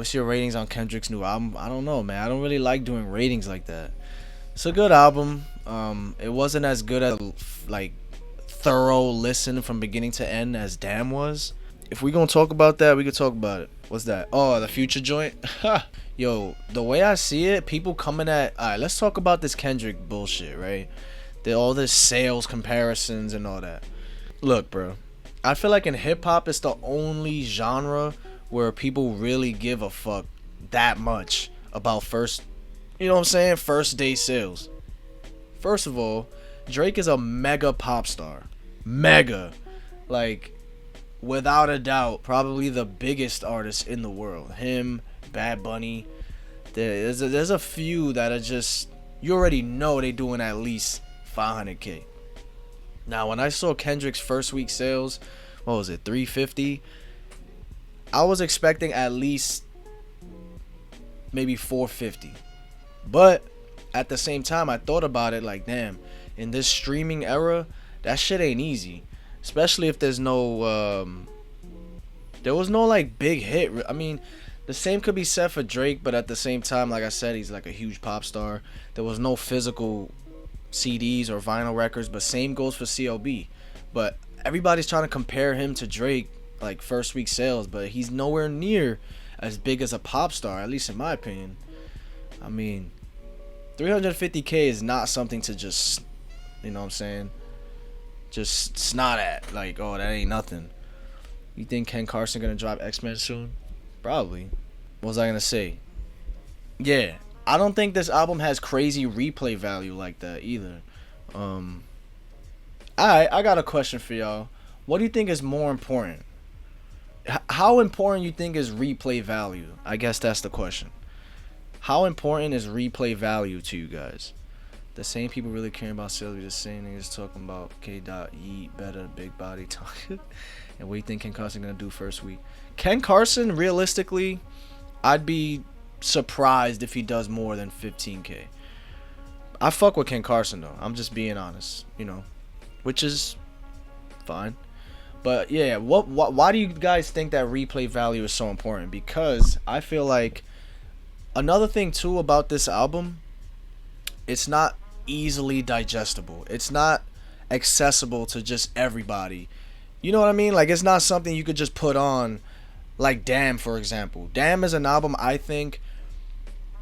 What's your ratings on Kendrick's new album? I don't know, man. I don't really like doing ratings like that. It's a good album. It wasn't as good as like thorough listen from beginning to end as Damn was. If we gonna talk about that, we could talk about it. What's that? Oh, the Future joint. Yo, the way I see it, people coming at. All right, let's talk about this Kendrick bullshit, right? All this sales comparisons and all that. Look, bro. I feel like in hip hop, it's the only genre where people really give a fuck that much about first. You know what I'm saying? First day sales. First of all, Drake is a mega pop star. Mega. Like, without a doubt, probably the biggest artist in the world. Him, Bad Bunny. There's a few that are just, you already know they doing at least 500K. Now, when I saw Kendrick's first week sales, what was it, 350? I was expecting at least maybe 450. But at the same time, I thought about it like, damn, in this streaming era, that shit ain't easy. Especially if there's no, there was no like big hit. I mean, the same could be said for Drake, but at the same time, like I said, he's like a huge pop star. There was no physical CDs or vinyl records, but same goes for CLB. But everybody's trying to compare him to Drake, like first week sales, but he's nowhere near as big as a pop star, at least in my opinion. I mean, 350K is not something to just, you know what I'm saying, just snot at. Like, oh, that ain't nothing. You think Ken Carson gonna drop X-Men soon? Probably. What was I gonna say? Yeah, I don't think this album has crazy replay value like that either. Alright, I got a question for y'all. What do you think is more important? How important you think is replay value? I guess that's the question. How important is replay value to you guys? The same people really caring about Sylvia, the same niggas talking about K. Dot, eat better, big body talking. And what do you think Ken Carson gonna do first week? Ken Carson, realistically, I'd be surprised if he does more than 15K. I fuck with Ken Carson though. I'm just being honest, you know, which is fine. But yeah, why do you guys think that replay value is so important? Because I feel like another thing too about this album, it's not easily digestible. It's not accessible to just everybody. You know what I mean? Like, it's not something you could just put on, like Damn, for example. Damn is an album I think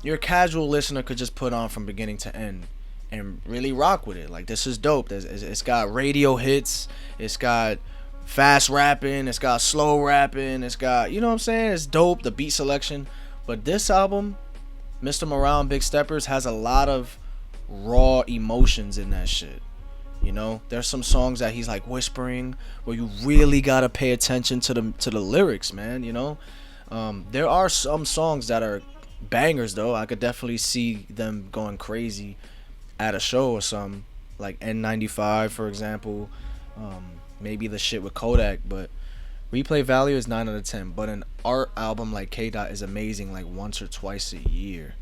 your casual listener could just put on from beginning to end and really rock with it. Like, this is dope. It's got radio hits. It's got fast rapping. It's got slow rapping. It's got, you know what I'm saying? It's dope, the beat selection. But this album, Mr. Morale and Big Steppers, has a lot of raw emotions in that shit. You know, there's some songs that he's like whispering where you really gotta pay attention to the lyrics, man. You know, there are some songs that are bangers though. I could definitely see them going crazy at a show or something, like N95 for example. Maybe the shit with Kodak, but replay value is 9 out of 10. But an art album like K. Dot is amazing, like once or twice a year.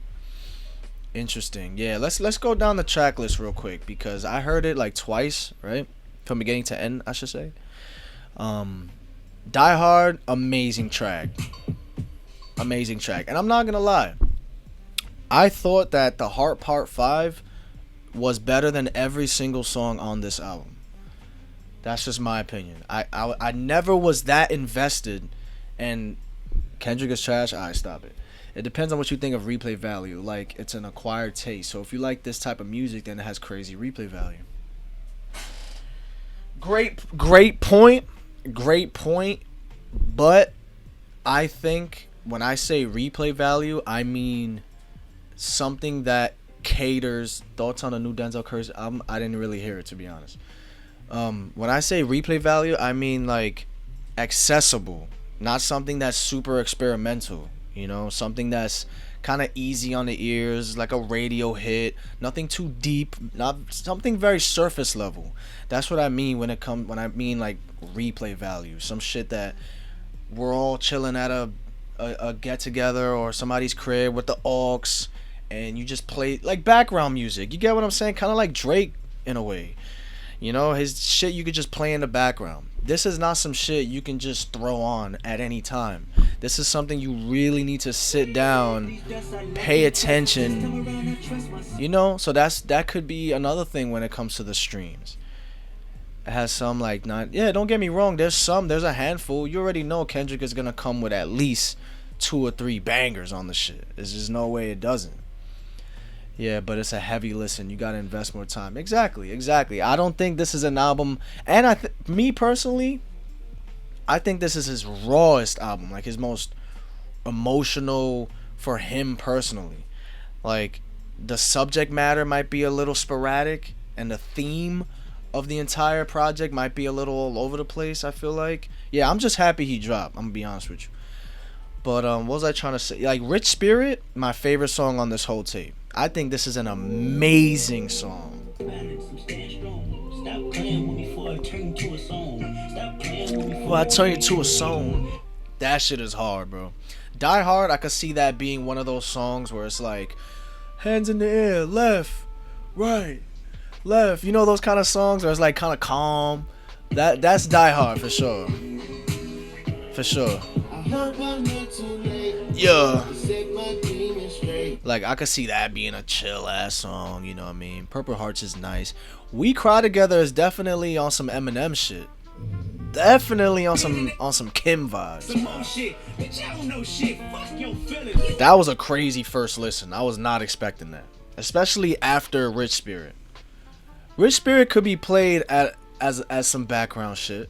Interesting. Yeah, let's go down the track list real quick because I heard it like twice, right? From beginning to end, I should say. Die Hard, amazing track. Amazing track. And I'm not gonna lie, I thought that The Heart Part 5 was better than every single song on this album. That's just my opinion. I never was that invested, and Kendrick is trash. I stop it. It depends on what you think of replay value. Like, it's an acquired taste. So if you like this type of music, then it has crazy replay value. Great point. Great point. But I think when I say replay value, I mean something that caters. Thoughts on a new Denzel Curry album? I didn't really hear it, to be honest. When I say replay value, I mean like accessible, not something that's super experimental. You know, something that's kind of easy on the ears, like a radio hit. Nothing too deep, not something very surface level. That's what I mean when I mean like replay value. Some shit that we're all chilling at a get together or somebody's crib with the aux, and you just play like background music. You get what I'm saying? Kind of like Drake in a way. You know, his shit you could just play in the background. This is not some shit you can just throw on at any time. This is something you really need to sit down, pay attention. So that could be another thing when it comes to the streams. It has some like not. Yeah, don't get me wrong. There's a handful. You already know Kendrick is gonna come with at least 2 or 3 bangers on the shit. There's just no way it doesn't. Yeah, but it's a heavy listen. You gotta invest more time. Exactly. I don't think this is an album, and me personally, I think this is his rawest album, like his most emotional for him personally. Like the subject matter might be a little sporadic, and the theme of the entire project might be a little all over the place. I feel like, yeah, I'm just happy he dropped. I'm gonna be honest with you. But what was I trying to say? Like Rich Spirit, my favorite song on this whole tape. I think this is an amazing song. Well, I turn you to a song. That shit is hard, bro. Die Hard, I could see that being one of those songs where it's like, hands in the air, left, right, left. You know those kind of songs where it's like kind of calm. That's Die Hard for sure. For sure. Yeah. Like I could see that being a chill ass song, you know what I mean? Purple Hearts is nice. We Cry Together is definitely on some Eminem shit. Definitely on some Kim vibes. That was a crazy first listen. I was not expecting that. Especially after Rich Spirit. Rich Spirit could be played as some background shit.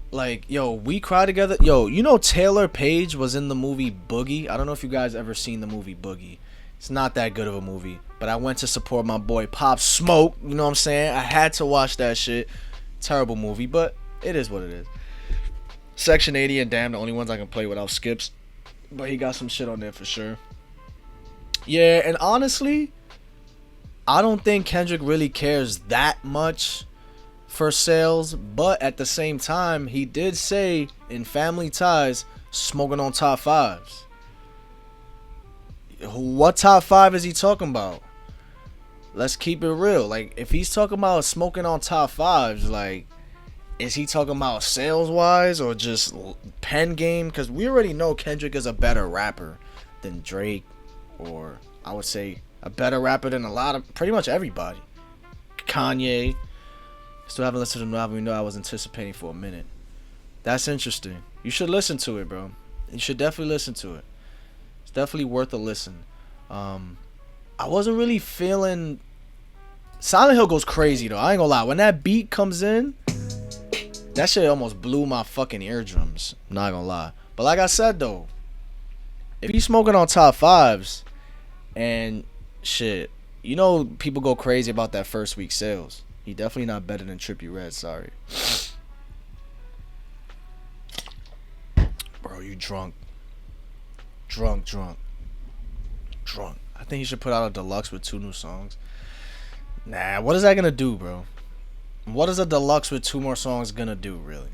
Like, yo, We Cry Together. Yo, you know Taylor Page was in the movie Boogie? I don't know if you guys ever seen the movie Boogie. It's not that good of a movie. But I went to support my boy Pop Smoke. You know what I'm saying? I had to watch that shit. Terrible movie, but it is what it is. Section 80 and Damn, the only ones I can play without skips. But he got some shit on there for sure. Yeah, and honestly, I don't think Kendrick really cares that much for sales, but at the same time, he did say in Family Ties, smoking on top fives. What top 5 is he talking about? Let's keep it real. Like, if he's talking about smoking on top fives, like, is he talking about sales wise or just pen game? Because we already know Kendrick is a better rapper than Drake, or I would say a better rapper than pretty much everybody. Kanye. Still haven't listened to the new album. You know I was anticipating for a minute. That's interesting. You should listen to it, bro. You should definitely listen to it. It's definitely worth a listen. I wasn't really feeling. Silent Hill goes crazy though. I ain't gonna lie. When that beat comes in, that shit almost blew my fucking eardrums. I'm not gonna lie. But like I said though, if you smoking on top fives and shit, you know people go crazy about that first week sales. He definitely not better than Trippie Redd, sorry. Bro, you drunk. Drunk. I think he should put out a deluxe with 2 new songs. Nah, what is that gonna do, bro? What is a deluxe with 2 more songs gonna do, really?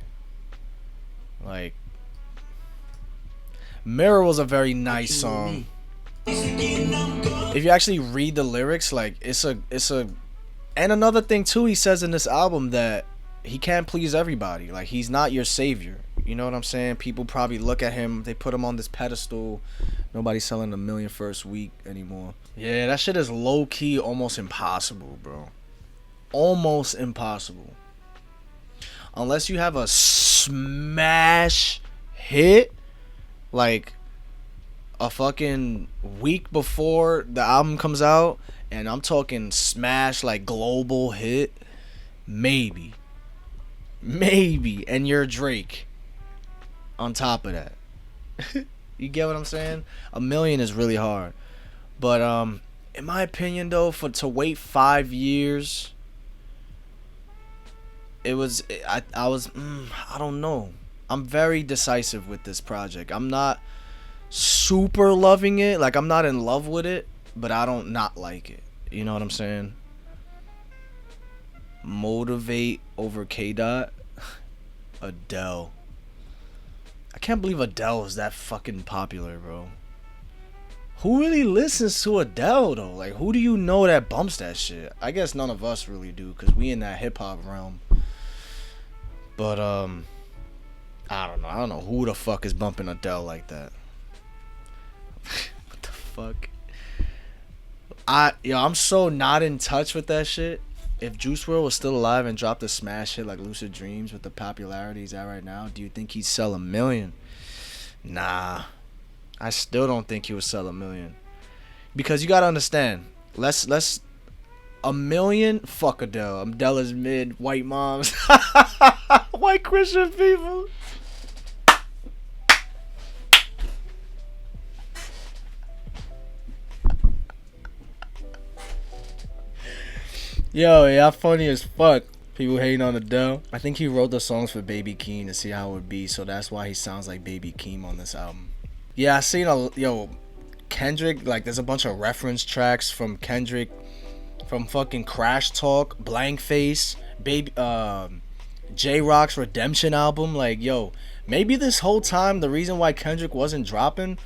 Like, Mirror was a very nice song. If you actually read the lyrics, like, it's a and another thing too, he says in this album that he can't please everybody. Like, he's not your savior. You know what I'm saying? People probably look at him, they put him on this pedestal. Nobody's selling a million first week anymore. Yeah, that shit is low key almost impossible, bro. Almost impossible. Unless you have a smash hit, like a fucking week before the album comes out, and I'm talking smash, like global hit, maybe, and you're Drake on top of that. You get what I'm saying? A million is really hard, but in my opinion though, to wait 5 years, I don't know. I'm very decisive with this project. I'm not super loving it. Like, I'm not in love with it, but I don't not like it. You know what I'm saying? Motivate over K-Dot. Adele. I can't believe Adele is that fucking popular, bro. Who really listens to Adele, though? Like, who do you know that bumps that shit? I guess none of us really do, because we in that hip-hop realm. But, I I don't know. I don't know who the fuck is bumping Adele like that. What the fuck? I'm so not in touch with that shit. If Juice WRLD was still alive and dropped a smash hit like Lucid Dreams with the popularity he's at right now, do you think he'd sell 1 million? Nah. I still don't think he would sell 1 million. Because you gotta understand, let's 1 million, fuck Adele. Adele is mid, white moms. White Christian people. Yo, y'all funny as fuck. People hating on Adele. I think he wrote the songs for Baby Keem to see how it would be, so that's why he sounds like Baby Keem on this album. Yeah, I seen Kendrick, like there's a bunch of reference tracks from Kendrick from fucking Crash Talk, Blank Face, J-Rock's Redemption album. Like, yo, maybe this whole time the reason why Kendrick wasn't dropping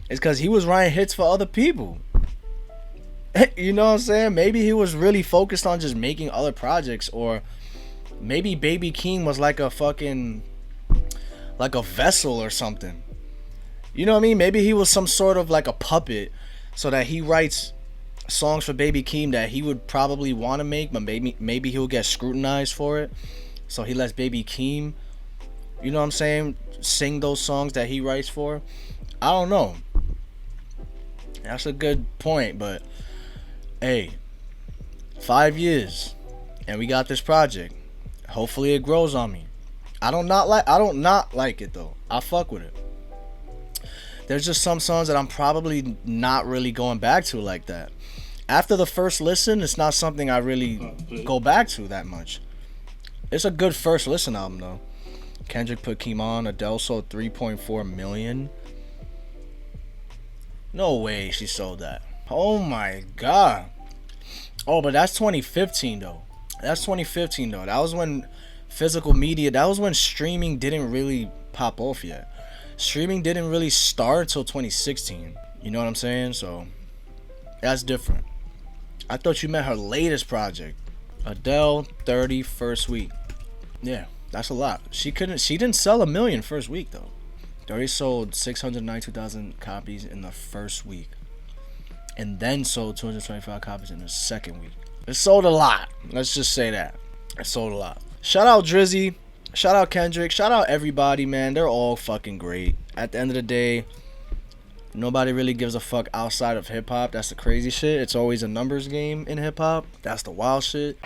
is because he was writing hits for other people. You know what I'm saying? Maybe he was really focused on just making other projects, or maybe Baby Keem was like a fucking, like a vessel or something. You know what I mean? Maybe he was some sort of like a puppet, so that he writes songs for Baby Keem that he would probably want to make, but maybe he'll get scrutinized for it. So he lets Baby Keem, you know what I'm saying, sing those songs that he writes for. I don't know. That's a good point, but hey, 5 years and we got this project. Hopefully it grows on me. I don't not like it though. I fuck with it. There's just some songs that I'm probably not really going back to like that. After the first listen, it's not something I really go back to that much. It's a good first listen album though. Kendrick put Keem on. Adele sold 3.4 million. No way she sold that. Oh my god. Oh, but that's 2015 though. That's 2015 though. That was when physical media, that was when streaming didn't really pop off yet. Streaming didn't really start until 2016. You know what I'm saying? So that's different. I thought you meant her latest project. Adele 30 first week. Yeah, that's a lot. She didn't sell 1 million first week though. They already sold 692,000 copies in the first week, and then sold 225 copies in the second week. It sold a lot. Let's just say that. It sold a lot. Shout out Drizzy. Shout out Kendrick. Shout out everybody, man. They're all fucking great. At the end of the day, nobody really gives a fuck outside of hip hop. That's the crazy shit. It's always a numbers game in hip hop. That's the wild shit.